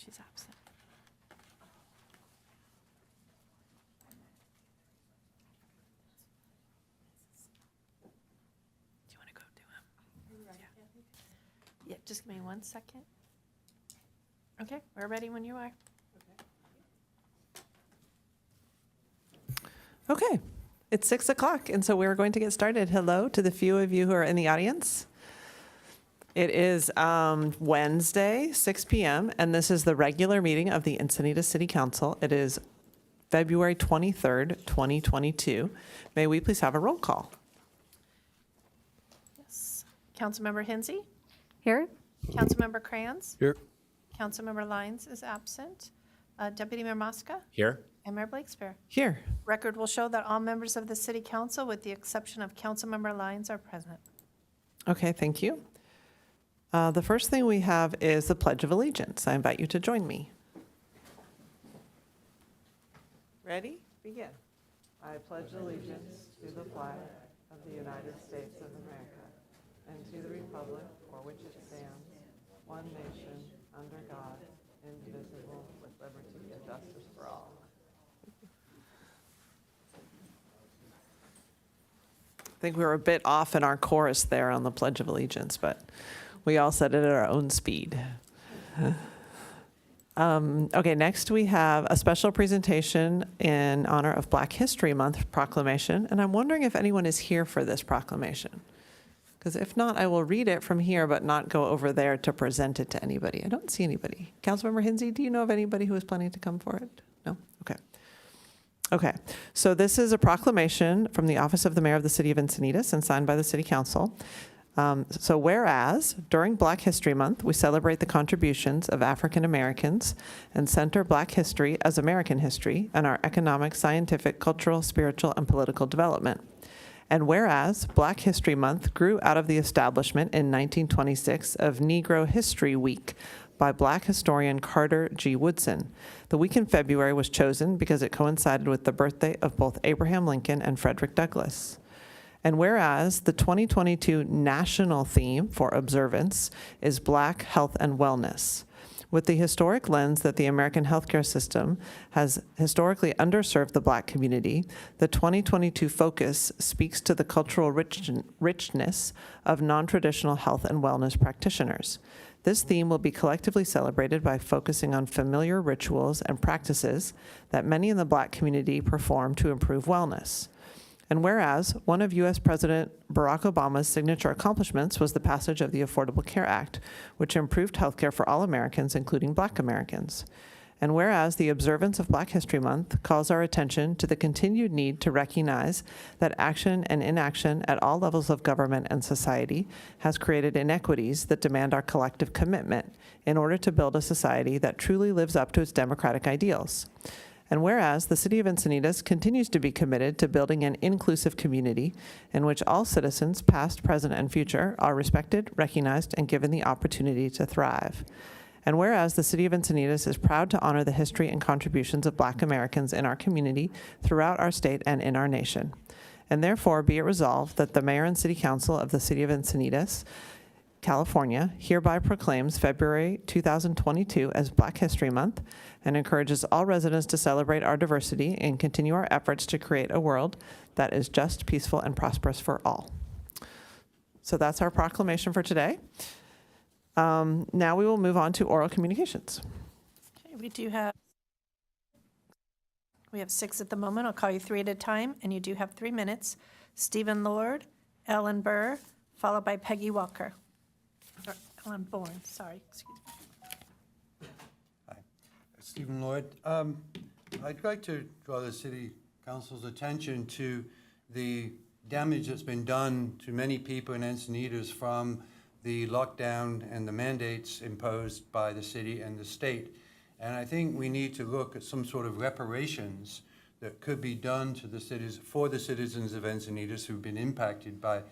she's absent. Do you want to go do him? Yeah, just give me 1 second. Okay, we're ready when you are. Okay, it's 6 o'clock, and so we're going to get started. Hello to the few of you who are in the audience. It is Wednesday, 6 p.m., and this is the regular meeting of the Encinita City Council. It is February 23rd, 2022. May we please have a roll call? Yes. Councilmember Hensy? Here. Councilmember Crayons? Here. Councilmember Lyons is absent. Deputy Mayor Mosca? Here. And Mayor Blakespear. Here. Record will show that all members of the City Council, with the exception of Councilmember Lyons, are present. Okay, thank you. The first thing we have is the Pledge of Allegiance. I invite you to join me. Ready? Begin. I pledge allegiance to the flag of the United States of America and to the republic for which it stands, one nation, under God, indivisible, with liberty and justice for all. I think we were a bit off in our chorus there on the Pledge of Allegiance, but we all said it at our own speed. Okay, next we have a special presentation in honor of Black History Month proclamation, and I'm wondering if anyone is here for this proclamation. Because if not, I will read it from here, but not go over there to present it to anybody. I don't see anybody. Councilmember Hensy, do you know of anybody who is planning to come for it? No? Okay. Okay, so this is a proclamation from the Office of the Mayor of the City of Encinitas and signed by the City Council. So whereas during Black History Month, we celebrate the contributions of African Americans and center Black history as American history and our economic, scientific, cultural, spiritual, and political development. And whereas Black History Month grew out of the establishment in 1926 of Negro History Week by Black historian Carter G. Woodson. The week in February was chosen because it coincided with the birthday of both Abraham Lincoln and Frederick Douglass. And whereas the 2022 national theme for observance is Black Health and Wellness, with the historic lens that the American healthcare system has historically underserved the Black community, the 2022 focus speaks to the cultural richness of non-traditional health and wellness practitioners. This theme will be collectively celebrated by focusing on familiar rituals and practices that many in the Black community perform to improve wellness. And whereas one of U.S. President Barack Obama's signature accomplishments was the passage of the Affordable Care Act, which improved healthcare for all Americans, including Black Americans. And whereas the observance of Black History Month calls our attention to the continued need to recognize that action and inaction at all levels of government and society has created inequities that demand our collective commitment in order to build a society that truly lives up to its democratic ideals. And whereas the City of Encinitas continues to be committed to building an inclusive community in which all citizens, past, present, and future, are respected, recognized, and given the opportunity to thrive. And whereas the City of Encinitas is proud to honor the history and contributions of Black Americans in our community, throughout our state, and in our nation. And therefore, be it resolved that the Mayor and City Council of the City of Encinitas, California, hereby proclaims February 2022 as Black History Month and encourages all residents to celebrate our diversity and continue our efforts to create a world that is just, peaceful, and prosperous for all. So that's our proclamation for today. Now we will move on to oral communications. Okay, we have 6 at the moment. I'll call you 3 at a time, and you do have 3 minutes. Stephen Lord, Ellen Burr, followed by Peggy Walker. Or Ellen Bourne, sorry, excuse me. Hi, Stephen Lloyd. I'd like to draw the City Council's attention to the damage that's been done to many people in Encinitas from the lockdown and the mandates imposed by the city and the state. And I think we need to look at some sort of reparations that could be done to the cities, for the citizens of Encinitas who've been impacted by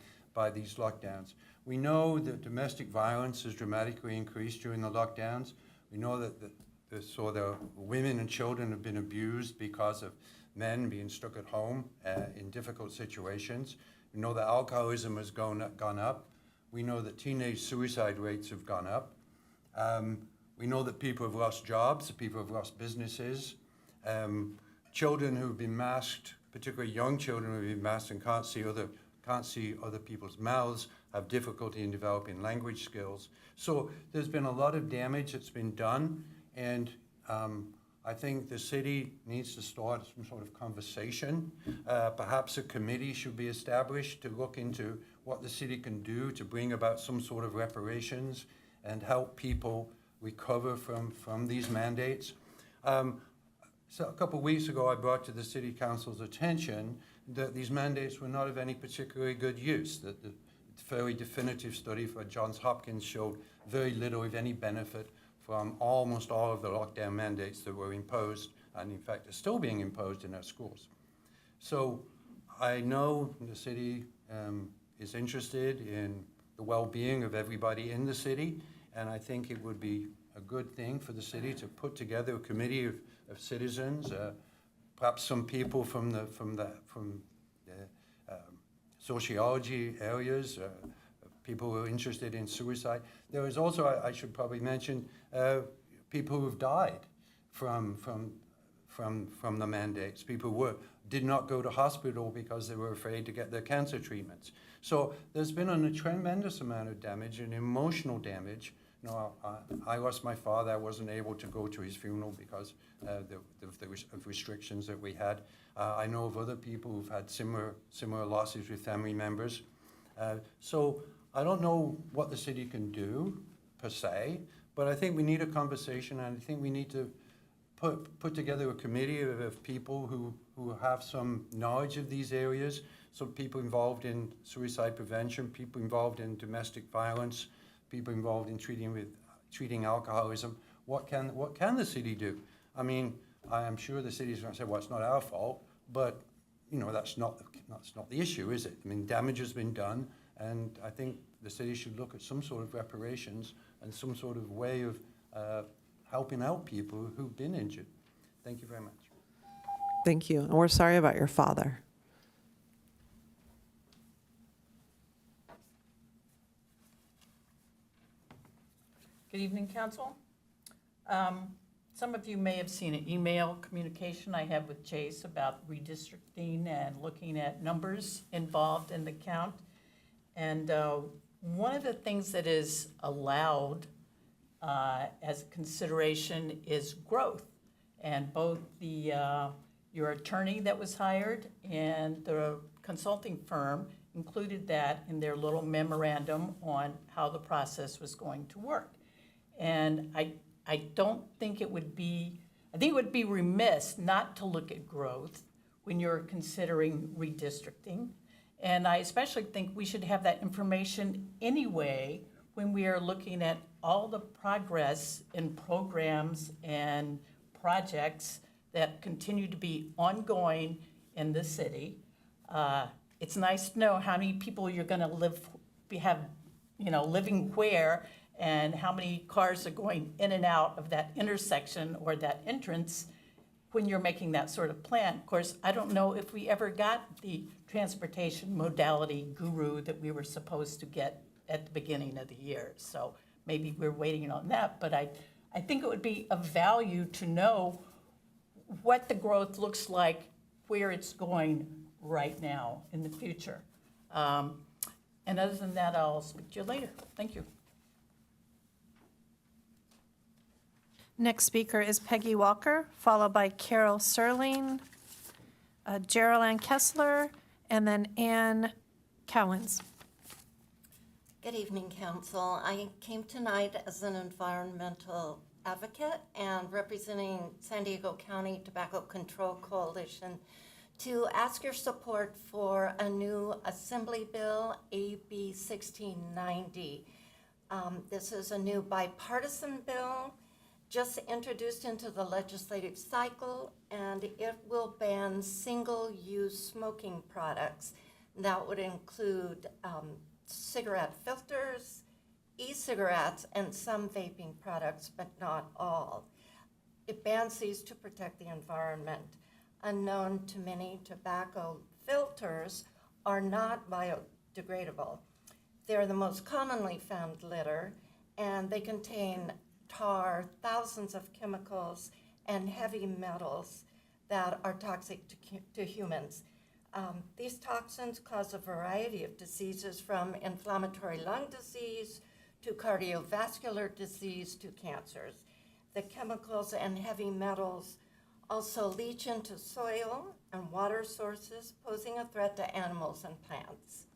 these lockdowns. We know that domestic violence has dramatically increased during the lockdowns. We know that the women and children have been abused because of men being stuck at home in difficult situations. We know that alcoholism has gone up. We know that teenage suicide rates have gone up. We know that people have lost jobs, people have lost businesses. Children who've been masked, particularly young children who've been masked and can't see other people's mouths, have difficulty in developing language skills. So there's been a lot of damage that's been done, and I think the city needs to start some sort of conversation. Perhaps a committee should be established to look into what the city can do to bring about some sort of reparations and help people recover from these mandates. So a couple of weeks ago, I brought to the City Council's attention that these mandates were not of any particularly good use, that the fairly definitive study for Johns Hopkins showed very little, if any, benefit from almost all of the lockdown mandates that were imposed, and in fact are still being imposed in our schools. So I know the city is interested in the well-being of everybody in the city, and I think it would be a good thing for the city to put together a committee of citizens, perhaps some people from the sociology areas, people who are interested in suicide. There is also, I should probably mention, people who've died from the mandates. People who did not go to hospital because they were afraid to get their cancer treatments. So there's been a tremendous amount of damage and emotional damage. You know, I lost my father. I wasn't able to go to his funeral because of restrictions that we had. I know of other people who've had similar losses with family members. So I don't know what the city can do per se, but I think we need a conversation, and I think we need to put together a committee of people who have some knowledge of these areas. So people involved in suicide prevention, people involved in domestic violence, people involved in treating alcoholism. What can the city do? I mean, I am sure the city's going to say, well, it's not our fault, but you know, that's not the issue, is it? I mean, damage has been done, and I think the city should look at some sort of reparations and some sort of way of helping out people who've been injured. Thank you very much. Thank you. And we're sorry about your father. Good evening, Council. Some of you may have seen an email communication I had with Chase about redistricting and looking at numbers involved in the count. And one of the things that is allowed as a consideration is growth. And both your attorney that was hired and the consulting firm included that in their little memorandum on how the process was going to work. And I don't think it would be, I think it would be remiss not to look at growth when you're considering redistricting. And I especially think we should have that information anyway when we are looking at all the progress in programs and projects that continue to be ongoing in the city. It's nice to know how many people you're gonna living where, and how many cars are going in and out of that intersection or that entrance when you're making that sort of plan. Of course, I don't know if we ever got the transportation modality guru that we were supposed to get at the beginning of the year. So maybe we're waiting on that, but I think it would be of value to know what the growth looks like, where it's going right now in the future. And other than that, I'll speak to you later. Thank you. Next speaker is Peggy Walker, followed by Carol Serling, Geraldine Kessler, and then Ann Cowens. Good evening, Council. I came tonight as an environmental advocate and representing San Diego County Tobacco Control Coalition to ask your support for a new Assembly Bill, AB 1690. This is a new bipartisan bill just introduced into the legislative cycle, and it will ban single-use smoking products. That would include cigarette filters, e-cigarettes, and some vaping products, but not all. It bans these to protect the environment. Unknown to many, tobacco filters are not biodegradable. They're the most commonly found litter, and they contain tar, thousands of chemicals, and heavy metals that are toxic to humans. These toxins cause a variety of diseases, from inflammatory lung disease to cardiovascular disease to cancers. The chemicals and heavy metals also leach into soil and water sources, posing a threat to animals and plants.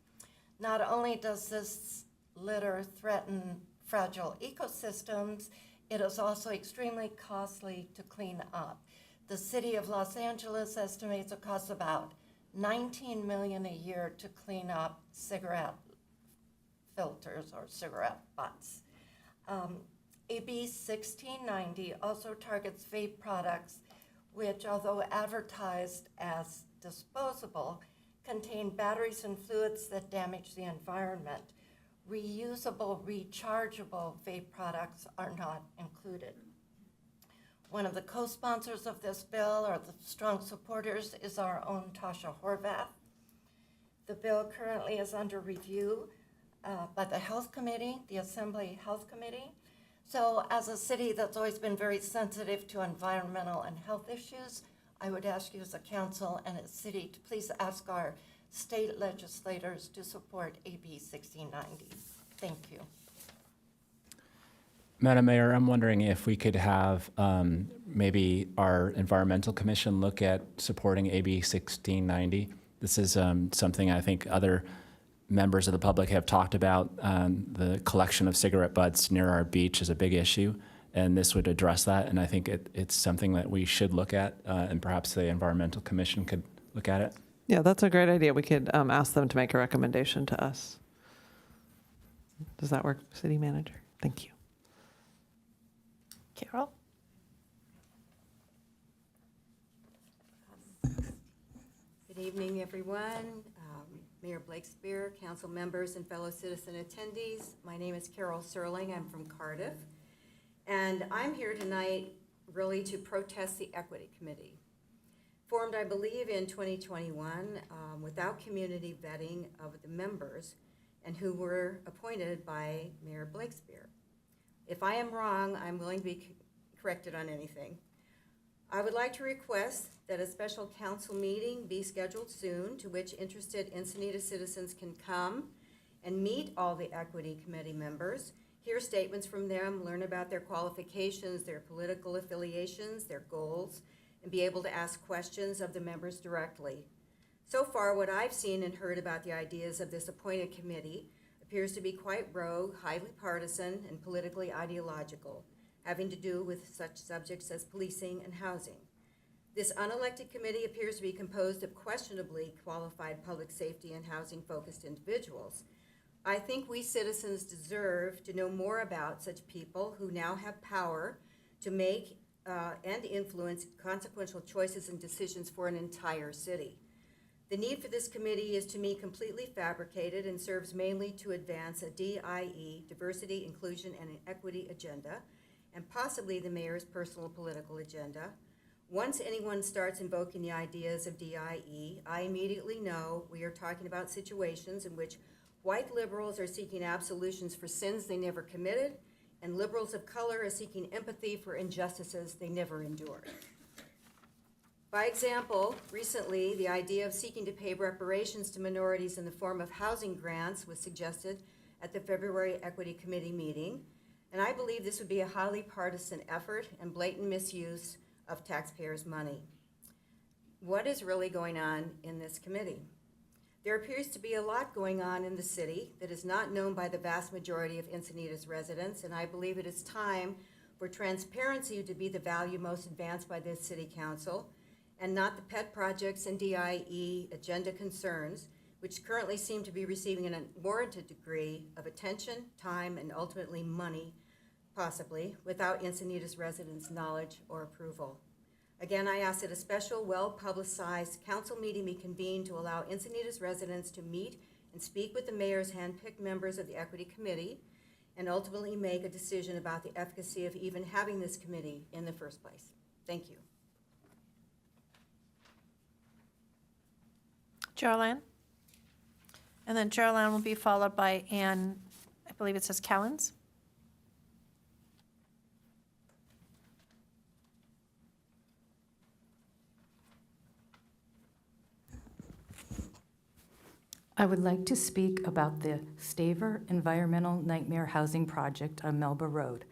Not only does this litter threaten fragile ecosystems, it is also extremely costly to clean up. The city of Los Angeles estimates it costs about $19 million a year to clean up cigarette filters or cigarette butts. AB 1690 also targets vape products which, although advertised as disposable, contain batteries and fluids that damage the environment. Reusable, rechargeable vape products are not included. One of the co-sponsors of this bill, or the strong supporters, is our own Tasha Horvath. The bill currently is under review by the Health Committee, the Assembly Health Committee. So as a city that's always been very sensitive to environmental and health issues, I would ask you as a council and a city to please ask our state legislators to support AB 1690. Thank you. Madam Mayor, I'm wondering if we could have maybe our Environmental Commission look at supporting AB 1690. This is something I think other members of the public have talked about. The collection of cigarette butts near our beach is a big issue, and this would address that, and I think it's something that we should look at, and perhaps the Environmental Commission could look at it. Yeah, that's a great idea. We could ask them to make a recommendation to us. Does that work, City Manager? Thank you. Carol? Good evening, everyone. Mayor Blakespear, council members, and fellow citizen attendees. My name is Carol Serling. I'm from Cardiff. And I'm here tonight really to protest the Equity Committee. Formed, I believe, in 2021 without community vetting of the members and who were appointed by Mayor Blakespear. If I am wrong, I'm willing to be corrected on anything. I would like to request that a special council meeting be scheduled soon, to which interested Encinita citizens can come and meet all the Equity Committee members, hear statements from them, learn about their qualifications, their political affiliations, their goals, and be able to ask questions of the members directly. So far, what I've seen and heard about the ideas of this appointed committee appears to be quite rogue, highly partisan, and politically ideological, having to do with such subjects as policing and housing. This unelected committee appears to be composed of questionably qualified public safety and housing-focused individuals. I think we citizens deserve to know more about such people who now have power to make and influence consequential choices and decisions for an entire city. The need for this committee is, to me, completely fabricated and serves mainly to advance a DIE, diversity, inclusion, and equity agenda, and possibly the mayor's personal political agenda. Once anyone starts invoking the ideas of DIE, I immediately know we are talking about situations in which white liberals are seeking absolutions for sins they never committed, and liberals of color are seeking empathy for injustices they never endured. By example, recently, the idea of seeking to pay reparations to minorities in the form of housing grants was suggested at the February Equity Committee meeting, and I believe this would be a highly partisan effort and blatant misuse of taxpayers' money. What is really going on in this committee? There appears to be a lot going on in the city that is not known by the vast majority of Encinitas residents, and I believe it is time for transparency to be the value most advanced by this city council, and not the pet projects and DIE agenda concerns, which currently seem to be receiving an unwarranted degree of attention, time, and ultimately money, possibly, without Encinitas residents' knowledge or approval. Again, I ask that a special, well-publicized council meeting be convened to allow Encinitas residents to meet and speak with the mayor's handpicked members of the Equity Committee, and ultimately make a decision about the efficacy of even having this committee in the first place. Thank you. Geraldine? And then Geraldine will be followed by Ann, I believe it says Callens. I would like to speak about the Staver Environmental Nightmare Housing Project on Melba Road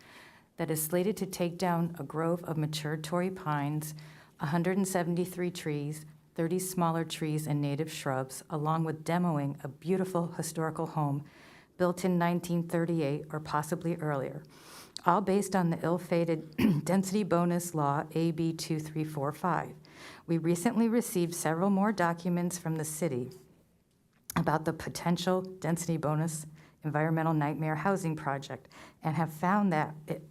that is slated to take down a grove of mature Torrey pines, 173 trees, 30 smaller trees and native shrubs, along with demoing a beautiful historical home built in 1938 or possibly earlier, all based on the ill-fated density bonus law AB 2345. We recently received several more documents from the city about the potential density bonus environmental nightmare housing project and have found that it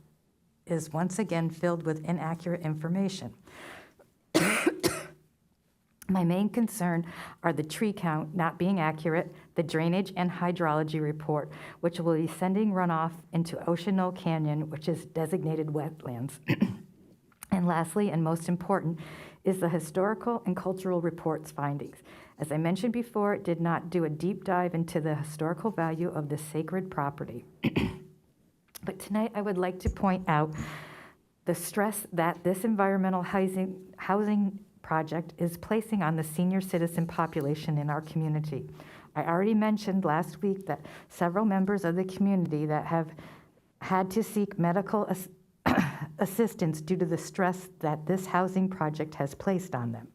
is once again filled with inaccurate information. My main concern are the tree count not being accurate, the drainage and hydrology report, which will be sending runoff into Ocean Knoll Canyon, which is designated wetlands. And lastly, and most important, is the historical and cultural report's findings. As I mentioned before, it did not do a deep dive into the historical value of the sacred property. But tonight I would like to point out the stress that this environmental housing project is placing on the senior citizen population in our community. I already mentioned last week that several members of the community that have had to seek medical assistance due to the stress that this housing project has placed on them.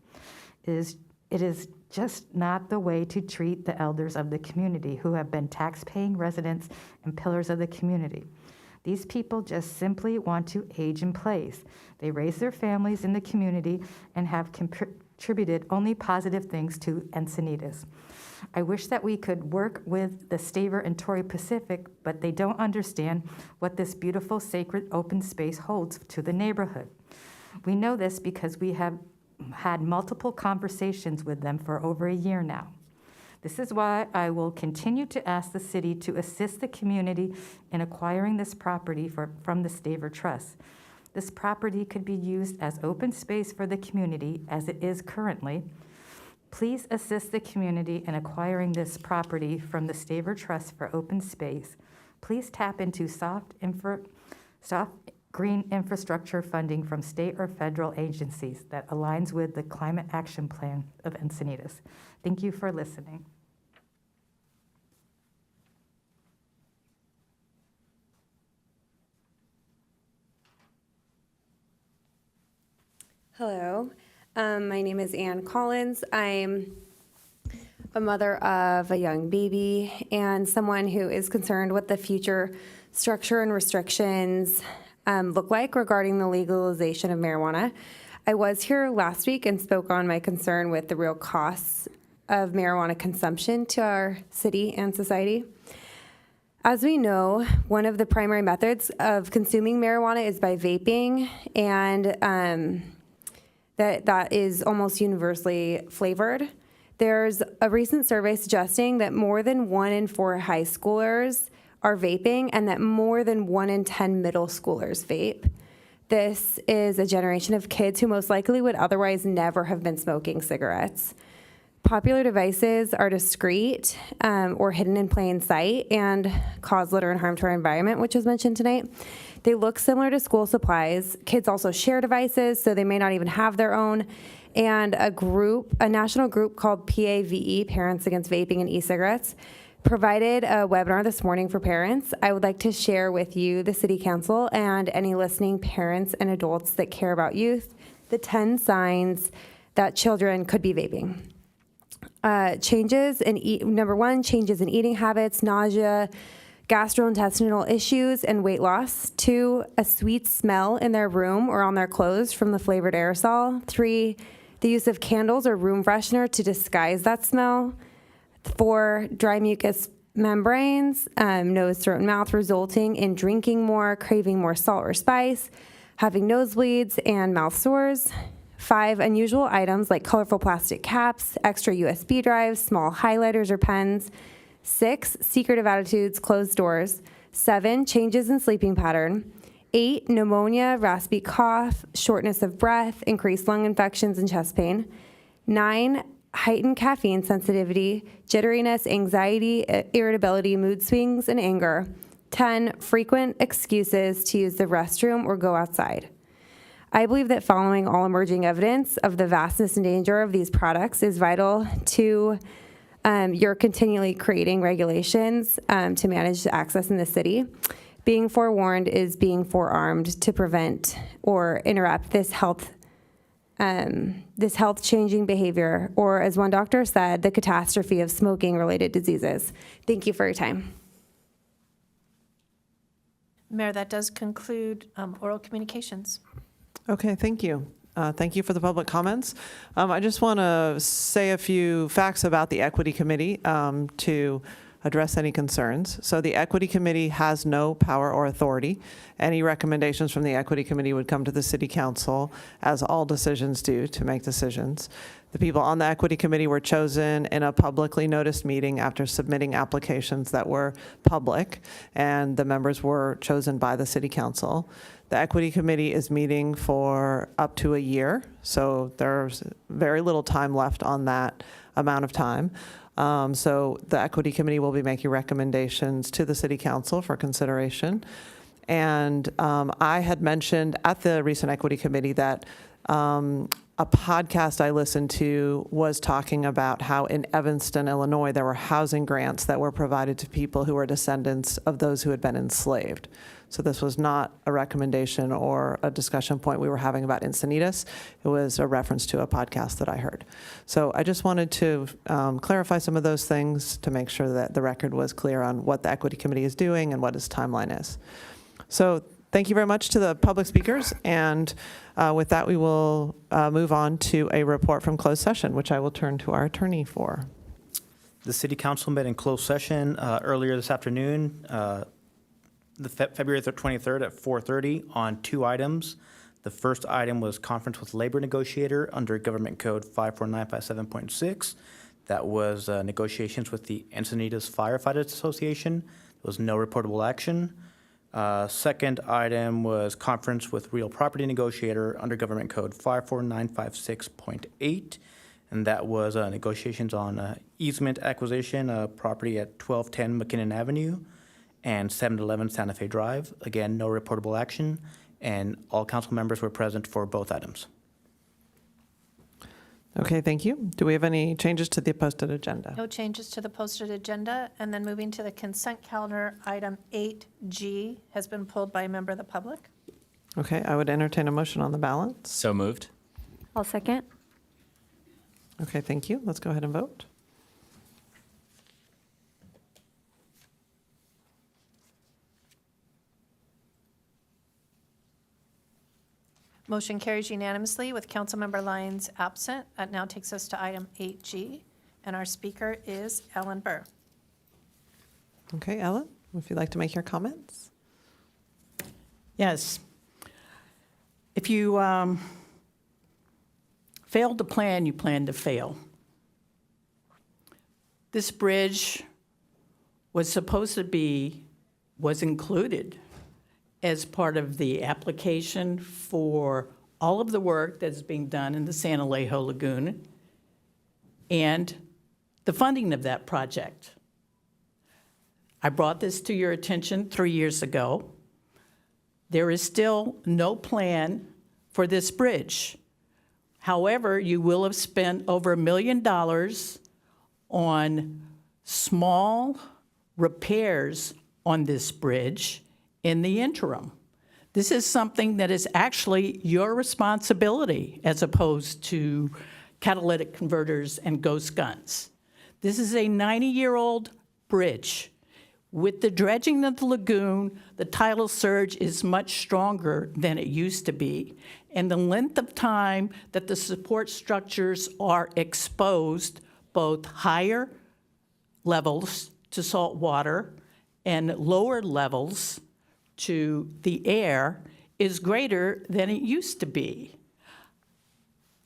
It is just not the way to treat the elders of the community who have been tax-paying residents and pillars of the community. These people just simply want to age in place. They raise their families in the community and have contributed only positive things to Encinitas. I wish that we could work with the Staver and Torrey Pacific, but they don't understand what this beautiful sacred open space holds to the neighborhood. We know this because we have had multiple conversations with them for over a year now. This is why I will continue to ask the city to assist the community in acquiring this property from the Staver Trust. This property could be used as open space for the community as it is currently. Please assist the community in acquiring this property from the Staver Trust for open space. Please tap into soft green infrastructure funding from state or federal agencies that aligns with the Climate Action Plan of Encinitas. Thank you for listening. Hello, my name is Ann Collins. I'm a mother of a young baby and someone who is concerned what the future structure and restrictions look like regarding the legalization of marijuana. I was here last week and spoke on my concern with the real costs of marijuana consumption to our city and society. As we know, one of the primary methods of consuming marijuana is by vaping, and that is almost universally flavored. There's a recent survey suggesting that more than 1 in 4 high schoolers are vaping and that more than 1 in 10 middle schoolers vape. This is a generation of kids who most likely would otherwise never have been smoking cigarettes. Popular devices are discreet or hidden in plain sight and cause litter and harm to our environment, which was mentioned tonight. They look similar to school supplies. Kids also share devices, so they may not even have their own. And a national group called PAVE, Parents Against Vaping and E-Cigarettes, provided a webinar this morning for parents. I would like to share with you, the City Council, and any listening parents and adults that care about youth, the 10 signs that children could be vaping. Number 1, changes in eating habits, nausea, gastrointestinal issues, and weight loss. 2, a sweet smell in their room or on their clothes from the flavored aerosol. 3, the use of candles or room freshener to disguise that smell. 4, dry mucous membranes, nose, throat, and mouth, resulting in drinking more, craving more salt or spice, having nosebleeds and mouth sores. 5, unusual items like colorful plastic caps, extra USB drives, small highlighters or pens. 6, secretive attitudes, closed doors. 7, changes in sleeping pattern. 8, pneumonia, raspy cough, shortness of breath, increased lung infections and chest pain. 9, heightened caffeine sensitivity, jitteriness, anxiety, irritability, mood swings, and anger. 10, frequent excuses to use the restroom or go outside. I believe that following all emerging evidence of the vastness and danger of these products is vital to you're continually creating regulations to manage access in the city. Being forewarned is being forearmed to prevent or interrupt this health-changing behavior, or as one doctor said, the catastrophe of smoking-related diseases. Thank you for your time. Mayor, that does conclude oral communications. Okay, thank you. Thank you for the public comments. I just want to say a few facts about the Equity Committee to address any concerns. So the Equity Committee has no power or authority. Any recommendations from the Equity Committee would come to the City Council, as all decisions do, to make decisions. The people on the Equity Committee were chosen in a publicly noticed meeting after submitting applications that were public, and the members were chosen by the City Council. The Equity Committee is meeting for up to a year, so there's very little time left on that amount of time. So the Equity Committee will be making recommendations to the City Council for consideration. And I had mentioned at the recent Equity Committee that a podcast I listened to was talking about how in Evanston, Illinois, there were housing grants that were provided to people who were descendants of those who had been enslaved. So this was not a recommendation or a discussion point we were having about Encinitas. It was a reference to a podcast that I heard. So I just wanted to clarify some of those things to make sure that the record was clear on what the Equity Committee is doing and what its timeline is. So thank you very much to the public speakers. And with that, we will move on to a report from closed session, which I will turn to our attorney for. The City Council met in closed session earlier this afternoon, February 23rd at 4:30 on 2 items. The first item was conference with labor negotiator under Government Code 54957.6. That was negotiations with the Encinitas Firefighters Association. There was no reportable action. Second item was conference with real property negotiator under Government Code 54956.8. And that was negotiations on easement acquisition of property at 1210 McKinnon Avenue and 711 Santa Fe Drive. Again, no reportable action, and all council members were present for both items. Okay, thank you. Do we have any changes to the posted agenda? No changes to the posted agenda. And then moving to the consent calendar, item 8G has been pulled by a member of the public. Okay, I would entertain a motion on the balance. So moved. I'll second. Okay, thank you. Let's go ahead and vote. Motion carries unanimously with Councilmember Lyons absent. That now takes us to item 8G, and our speaker is Ellen Burr. Okay, Ellen, if you'd like to make your comments. Yes. If you failed to plan, you plan to fail. This bridge was included as part of the application for all of the work that's being done in the San Alejo Lagoon and the funding of that project. I brought this to your attention 3 years ago. There is still no plan for this bridge. However, you will have spent over $1 million on small repairs on this bridge in the interim. This is something that is actually your responsibility as opposed to catalytic converters and ghost guns. This is a 90-year-old bridge. With the dredging of the lagoon, the tidal surge is much stronger than it used to be, and the length of time that the support structures are exposed, both higher levels to salt water and lower levels to the air, is greater than it used to be.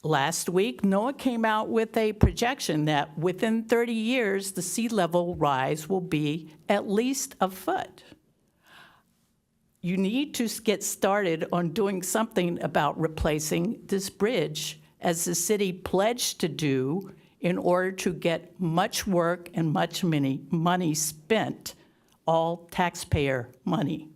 Last week, NOAA came out with a projection that within 30 years, the sea level rise will be at least a foot. You need to get started on doing something about replacing this bridge, as the city pledged to do, in order to get much work and much money spent, all taxpayer money.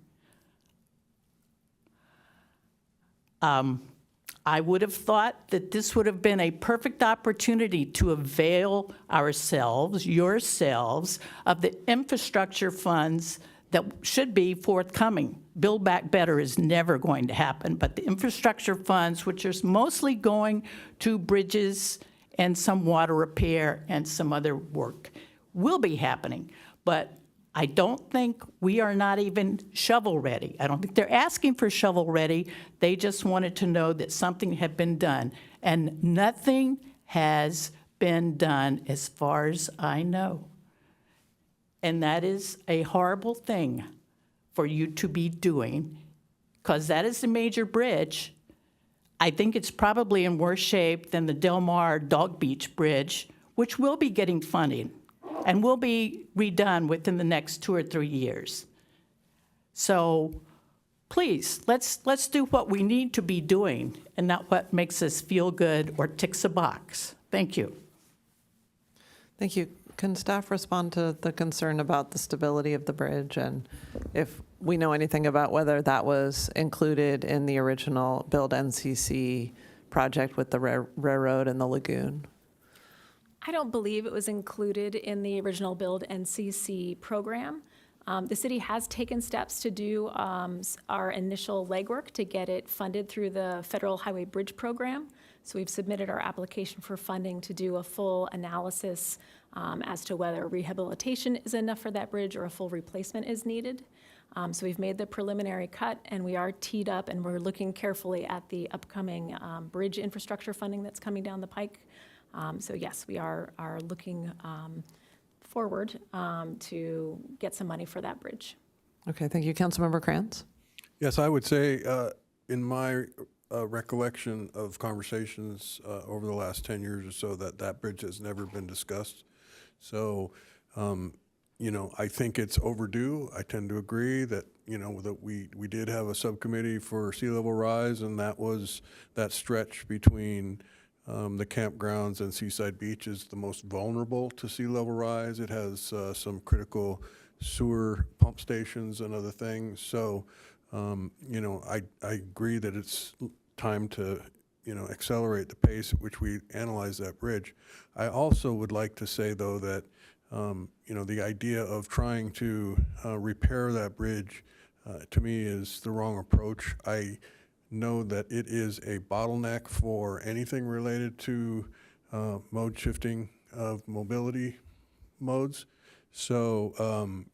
I would have thought that this would have been a perfect opportunity to avail ourselves, yourselves, of the infrastructure funds that should be forthcoming. Build Back Better is never going to happen, but the infrastructure funds, which are mostly going to bridges and some water repair and some other work, will be happening. But I don't think we are not even shovel-ready. I don't think they're asking for shovel-ready. They just wanted to know that something had been done. And nothing has been done as far as I know. And that is a horrible thing for you to be doing, because that is a major bridge. I think it's probably in worse shape than the Del Mar Dog Beach Bridge, which will be getting funding and will be redone within the next 2 or 3 years. So please, let's do what we need to be doing and not what makes us feel good or ticks a box. Thank you. Thank you. Can staff respond to the concern about the stability of the bridge, and if we know anything about whether that was included in the original Build NCC project with the railroad and the lagoon? I don't believe it was included in the original Build NCC program. The city has taken steps to do our initial legwork to get it funded through the Federal Highway Bridge Program. So we've submitted our application for funding to do a full analysis as to whether rehabilitation is enough for that bridge or a full replacement is needed. So we've made the preliminary cut, and we are teed up, and we're looking carefully at the upcoming bridge infrastructure funding that's coming down the pike. So yes, we are looking forward to get some money for that bridge. Okay, thank you. Councilmember Krantz? Yes, I would say in my recollection of conversations over the last 10 years or so that bridge has never been discussed. So, you know, I think it's overdue. I tend to agree that, you know, that we did have a subcommittee for sea level rise, and that was that stretch between the campgrounds and Seaside Beach is the most vulnerable to sea level rise. It has some critical sewer pump stations and other things. So, you know, I agree that it's time to, you know, accelerate the pace at which we analyze that bridge. I also would like to say, though, that, you know, the idea of trying to repair that bridge, to me, is the wrong approach. I know that it is a bottleneck for anything related to mode shifting of mobility modes. So,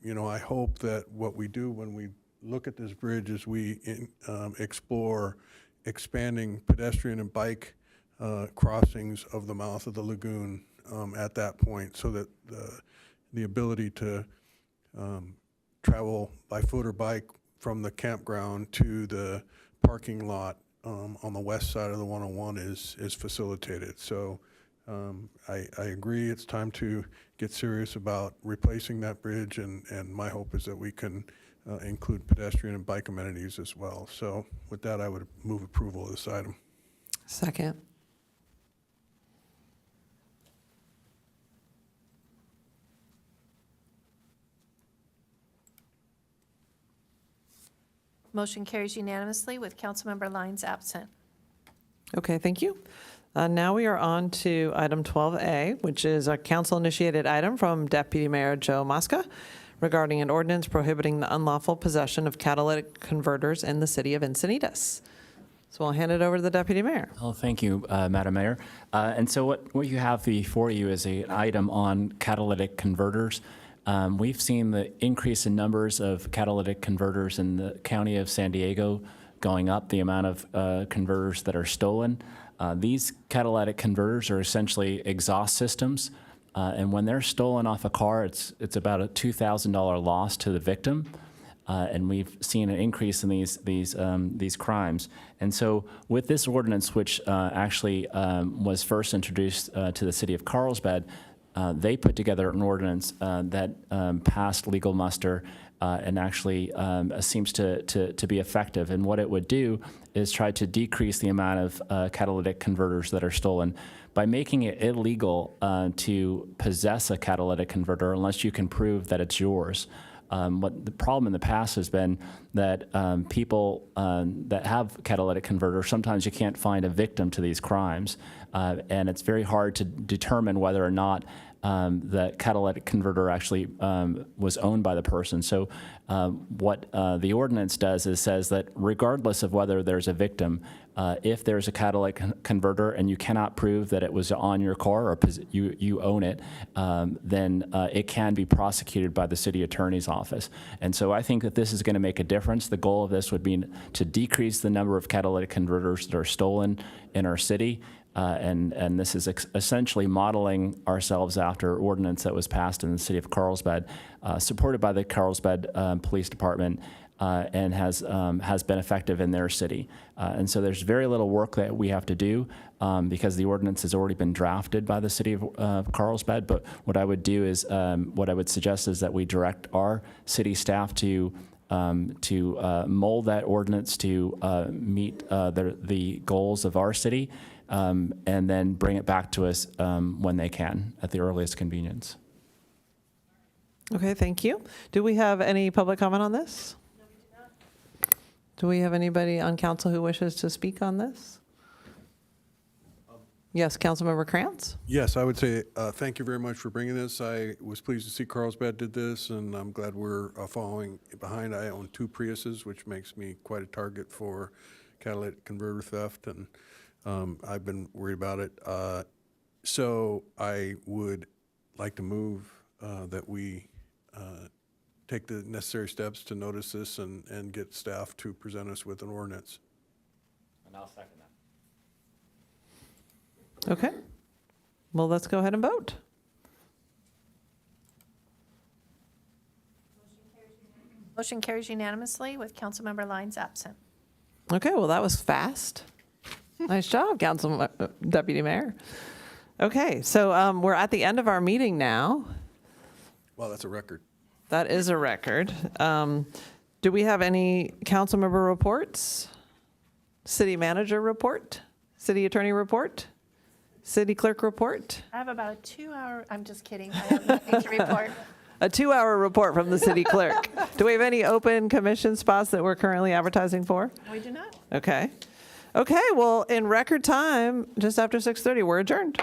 you know, I hope that what we do when we look at this bridge is we explore expanding pedestrian and bike crossings of the mouth of the lagoon at that point, so that the ability to travel by foot or bike from the campground to the parking lot on the west side of the 101 is facilitated. So I agree it's time to get serious about replacing that bridge, and my hope is that we can include pedestrian and bike amenities as well. So with that, I would move approval of this item. Second. Motion carries unanimously with Councilmember Lyons absent. Okay, thank you. Now we are on to item 12A, which is a council-initiated item from Deputy Mayor Joe Mosca regarding an ordinance prohibiting the unlawful possession of catalytic converters in the city of Encinitas. So I'll hand it over to the Deputy Mayor. Oh, thank you, Madam Mayor. And so what you have before you is an item on catalytic converters. We've seen the increase in numbers of catalytic converters in the county of San Diego going up, the amount of converters that are stolen. These catalytic converters are essentially exhaust systems, and when they're stolen off a car, it's about a $2,000 loss to the victim. And we've seen an increase in these crimes. And so with this ordinance, which actually was first introduced to the city of Carlsbad, they put together an ordinance that passed legal muster and actually seems to be effective. And what it would do is try to decrease the amount of catalytic converters that are stolen by making it illegal to possess a catalytic converter unless you can prove that it's yours. What the problem in the past has been that people that have catalytic converters, sometimes you can't find a victim to these crimes, and it's very hard to determine whether or not the catalytic converter actually was owned by the person. So what the ordinance does is says that regardless of whether there's a victim, if there's a catalytic converter and you cannot prove that it was on your car or you own it, then it can be prosecuted by the city attorney's office. And so I think that this is going to make a difference. The goal of this would be to decrease the number of catalytic converters that are stolen in our city. And this is essentially modeling ourselves after ordinance that was passed in the city of Carlsbad, supported by the Carlsbad Police Department, and has been effective in their city. And so there's very little work that we have to do because the ordinance has already been drafted by the city of Carlsbad. But what I would do is, what I would suggest is that we direct our city staff to mold that ordinance to meet the goals of our city, and then bring it back to us when they can at the earliest convenience. Okay, thank you. Do we have any public comment on this? No, we do not. Do we have anybody on council who wishes to speak on this? Yes, Councilmember Krantz? Yes, I would say thank you very much for bringing this. I was pleased to see Carlsbad did this, and I'm glad we're following behind. I own 2 Priuses, which makes me quite a target for catalytic converter theft, and I've been worried about it. So I would like to move that we take the necessary steps to notice this and get staff to present us with an ordinance. And I'll second that. Okay. Well, let's go ahead and vote. Motion carries unanimously with Councilmember Lyons absent. Okay, well, that was fast. Nice job, Deputy Mayor. Okay, so we're at the end of our meeting now. Well, that's a record. That is a record. Do we have any council member reports? City manager report? City attorney report? City clerk report? I have about a 2-hour, I'm just kidding, I have nothing to report. A 2-hour report from the city clerk. Do we have any open commission spots that we're currently advertising for? We do not. Okay. Okay, well, in record time, just after 6:30, we're adjourned.